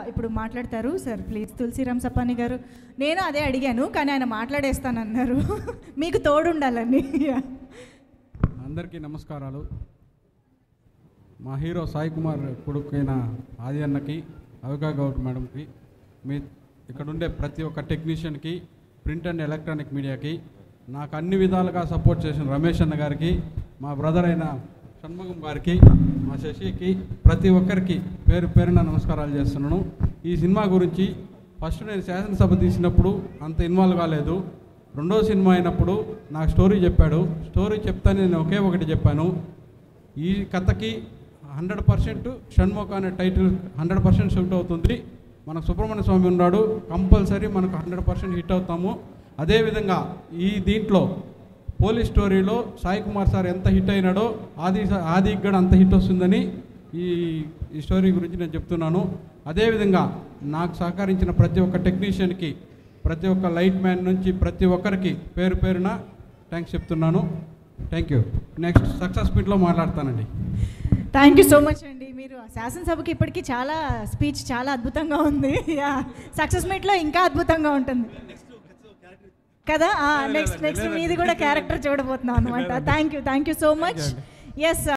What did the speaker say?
ఇప్పుడు మాట్లాడతారు sir please. Tulsiram సపాని గారు. నేను అదే అడిగాను కానీ ఆయన మాట్లాడేస్తానన్నారు. మీకు తోడుండాలని. అందరికీ నమస్కారాలు. మా హీరో సాయి కుమార్ కొడుకైన ఆది అన్నకి, అవికా గౌడ్ మేడంకి, మీ ఇక్కడుండే ప్రతి ఒక్క టెక్నీషియన్కి, ప్రింట్ అండ్ ఎలక్ట్రానిక్ మీడియాకి, నాకు అన్ని విధాలుగా సపోర్ట్ చేసిన రమేష్ అన్న గారికి, మా బ్రదర్ అయిన షణ్ముగం గారికి, మా శశికి, ప్రతి ఒక్కరికి పేరు పేరున నమస్కారాలు చేస్తున్నాను. ఈ సినిమా గురించి ఫస్ట్ నేను శాసనసభ తీసినప్పుడు అంత ఇన్వాల్వ్ కాలేదు. రెండో సినిమా అయినప్పుడు నాకు స్టోరీ చెప్పాడు. స్టోరీ చెప్తాను, నేను ఒకే ఒకటి చెప్పాను, ఈ కథకి 100% షణ్ముఖ అనే టైటిల్ 100% షూట్ అవుతుంది. మనకు సుబ్రహ్మణ్య స్వామి ఉన్నాడు, కంపల్సరీ మనకు 100% హిట్ అవుతాము. అదేవిధంగా ఈ దీంట్లో పోలీస్ స్టోరీలో సాయి కుమార్ సార్ ఎంత హిట్ అయినాడో ఆదికి కూడా అంత హిట్ వస్తుందని ఈ స్టోరీ గురించి నేను చెప్తున్నాను. అదేవిధంగా నాకు సహకరించిన ప్రతి ఒక్క టెక్నీషియన్కి, ప్రతి ఒక్క లైట్ మ్యాన్ నుంచి ప్రతి ఒక్కరికి పేరు పేరున థ్యాంక్స్ చెప్తున్నాను. Thank you. నెక్స్ట్ సక్సెస్ మీట్లో మాట్లాడతానండి. థ్యాంక్ యూ సో మచ్ అండి. మీరు శాసనసభకి ఇప్పటికీ చాలా స్పీచ్ చాలా అద్భుతంగా ఉంది. సక్సెస్ మీట్లో ఇంకా అద్భుతంగా ఉంటుంది కదా. నెక్స్ట్ మీది కూడా క్యారెక్టర్ చూడబోతున్నాం అనమాట. Thank you so much. Yes.